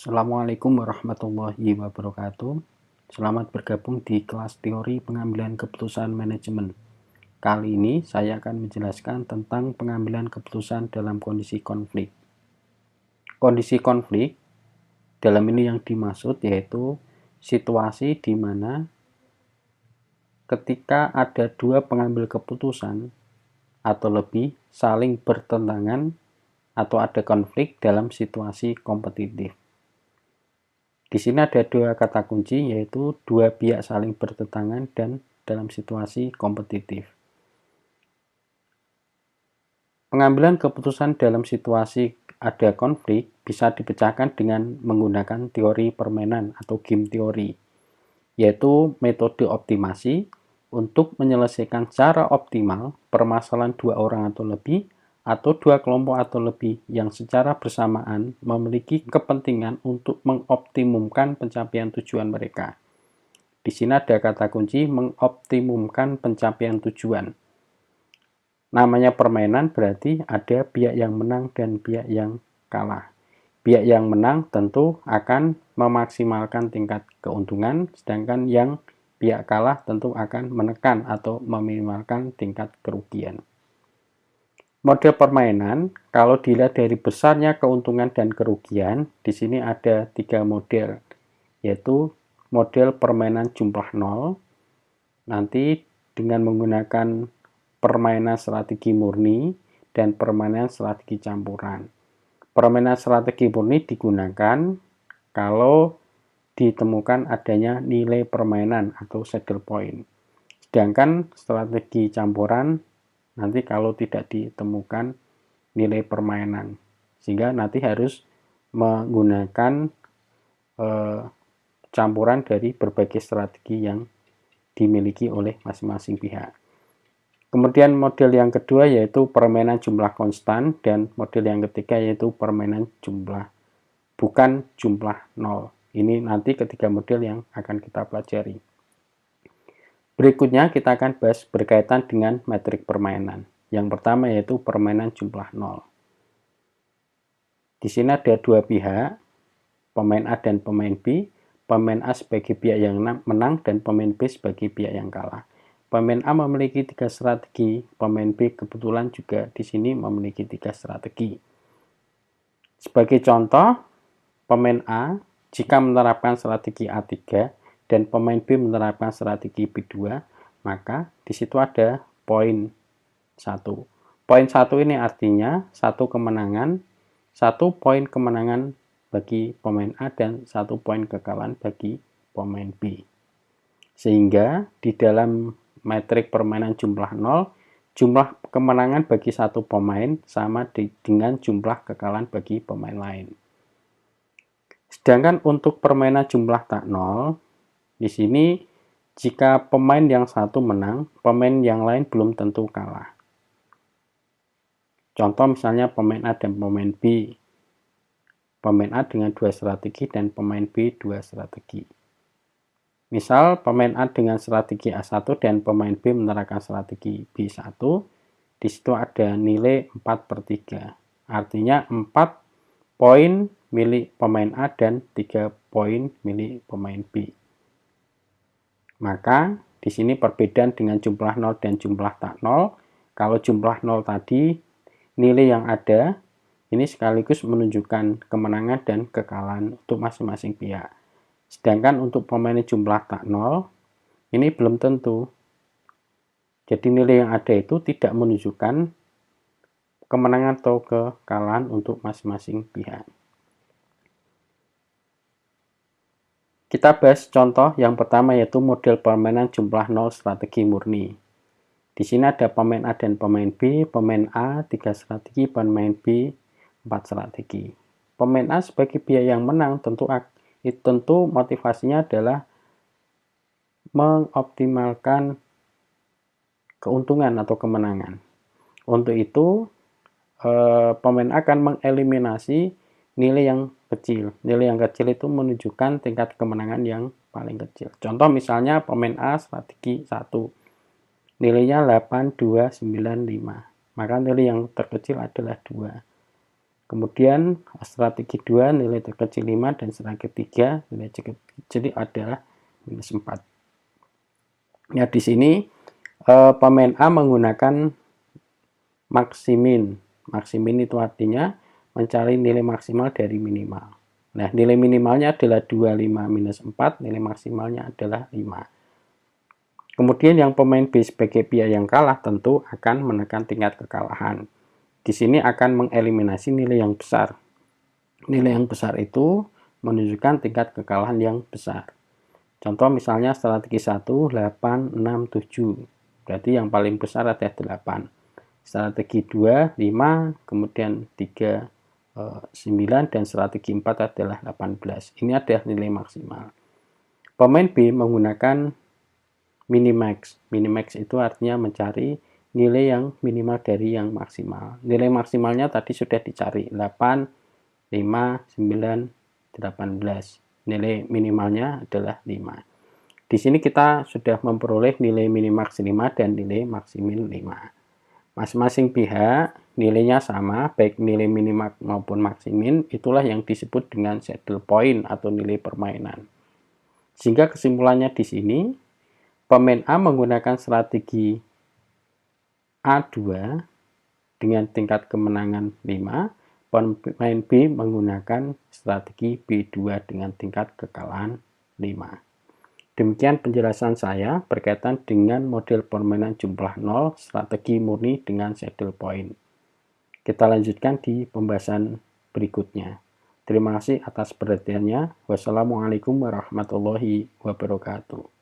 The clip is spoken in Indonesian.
Assalamualaikum warahmatullahi wabarakatuh. Selamat bergabung di kelas teori pengambilan keputusan manajemen. Kali ini saya akan menjelaskan tentang pengambilan keputusan dalam kondisi konflik. Kondisi konflik dalam ini yang dimaksud yaitu situasi di mana ketika ada dua pengambil keputusan atau lebih saling bertentangan atau ada konflik dalam situasi kompetitif. Di sini ada dua kata kunci, yaitu dua pihak saling bertentangan dan dalam situasi kompetitif. Pengambilan keputusan dalam situasi ada konflik bisa dipecahkan dengan menggunakan teori permainan atau game teori, yaitu metode optimasi untuk menyelesaikan secara optimal permasalahan dua orang atau lebih atau dua kelompok atau lebih yang secara bersamaan memiliki kepentingan untuk mengoptimumkan pencapaian tujuan mereka. Di sini ada kata kunci mengoptimumkan pencapaian tujuan. Namanya permainan berarti ada pihak yang menang dan pihak yang kalah. Pihak yang menang tentu akan memaksimalkan tingkat keuntungan, sedangkan yang pihak kalah tentu akan menekan atau meminimalkan tingkat kerugian. Model permainan, kalau dilihat dari besarnya keuntungan dan kerugian, di sini ada 3 model, yaitu model permainan jumlah 0, nanti dengan menggunakan permainan strategi murni dan permainan strategi campuran. Permainan strategi murni digunakan kalau ditemukan adanya nilai permainan atau saddle point. Sedangkan strategi campuran nanti kalau tidak ditemukan nilai permainan, sehingga nanti harus menggunakan campuran dari berbagai strategi yang dimiliki oleh masing-masing pihak. Kemudian model yang kedua yaitu permainan jumlah konstan, dan model yang ketiga yaitu permainan jumlah bukan jumlah 0. Ini nanti ketiga model yang akan kita pelajari. Berikutnya kita akan bahas berkaitan dengan metrik permainan. Yang pertama yaitu permainan jumlah 0. Di sini ada dua pihak, pemain A dan pemain B. Pemain A sebagai pihak yang menang dan pemain B sebagai pihak yang kalah. Pemain A memiliki 3 strategi, pemain B kebetulan juga di sini memiliki 3 strategi. Sebagai contoh, pemain A jika menerapkan strategi A3 dan pemain B menerapkan strategi B2, maka di situ ada poin 1. Poin 1 ini artinya 1 kemenangan, 1 poin kemenangan bagi pemain A dan 1 poin kekalahan bagi pemain B. Sehingga di dalam metrik permainan jumlah 0, jumlah kemenangan bagi satu pemain sama dengan jumlah kekalahan bagi pemain lain. Sedangkan untuk permainan jumlah tak 0, di sini jika pemain yang satu menang, pemain yang lain belum tentu kalah. Contoh misalnya pemain A dan pemain B. Pemain A dengan 2 strategi dan pemain B 2 strategi. Misal pemain A dengan strategi A1 dan pemain B menerapkan strategi B1, di situ ada nilai 4/3. Artinya 4 poin milik pemain A dan 3 poin milik pemain B. Maka di sini perbedaan dengan jumlah 0 dan jumlah tak 0. Kalau jumlah 0 tadi, nilai yang ada ini sekaligus menunjukkan kemenangan dan kekalahan untuk masing-masing pihak. Sedangkan untuk pemain jumlah tak 0, ini belum tentu. Jadi nilai yang ada itu tidak menunjukkan kemenangan atau kekalahan untuk masing-masing pihak. Kita bahas contoh yang pertama yaitu model permainan jumlah 0 strategi murni. Di sini ada pemain A dan pemain B, pemain A 3 strategi, pemain B 4 strategi. Pemain A sebagai pihak yang menang tentu motivasinya adalah mengoptimalkan keuntungan atau kemenangan. Untuk itu, pemain A akan mengeliminasi nilai yang kecil. Nilai yang kecil itu menunjukkan tingkat kemenangan yang paling kecil. Contoh misalnya pemain A strategi 1. Nilainya 8, 2, 9, 5. Maka nilai yang terkecil adalah 2. Kemudian strategi 2 nilai terkecil 5 dan strategi 3 nilai terkecil adalah minus 4. Ya, di sini pemain A menggunakan maksimin. Maksimin itu artinya mencari nilai maksimal dari minimal. Nah, nilai minimalnya adalah 25 minus 4, nilai maksimalnya adalah 5. Kemudian yang pemain B sebagai pihak yang kalah tentu akan menekan tingkat kekalahan. Di sini akan mengeliminasi nilai yang besar. Nilai yang besar itu menunjukkan tingkat kekalahan yang besar. Contoh misalnya strategi 1, 8, 6, 7. Berarti yang paling besar adalah 8. Strategi 2, 5, kemudian 3, 9, dan strategi 4 adalah 18. Ini adalah nilai maksimal. Pemain B menggunakan minimax. Minimax itu artinya mencari nilai yang minimal dari yang maksimal. Nilai maksimalnya tadi sudah dicari, 8, 5, 9, 18. Nilai minimalnya adalah 5. Di sini kita sudah memperoleh nilai minimax 5 dan nilai maksimin 5. Masing-masing pihak nilainya sama, baik nilai minimax maupun maksimin, itulah yang disebut dengan saddle point atau nilai permainan. Sehingga kesimpulannya di sini, pemain A menggunakan strategi A2 dengan tingkat kemenangan 5, pemain B menggunakan strategi B2 dengan tingkat kekalahan 5. Demikian penjelasan saya berkaitan dengan model permainan jumlah 0, strategi murni dengan saddle point. Kita lanjutkan di pembahasan berikutnya. Terima kasih atas perhatiannya. Wassalamualaikum warahmatullahi wabarakatuh.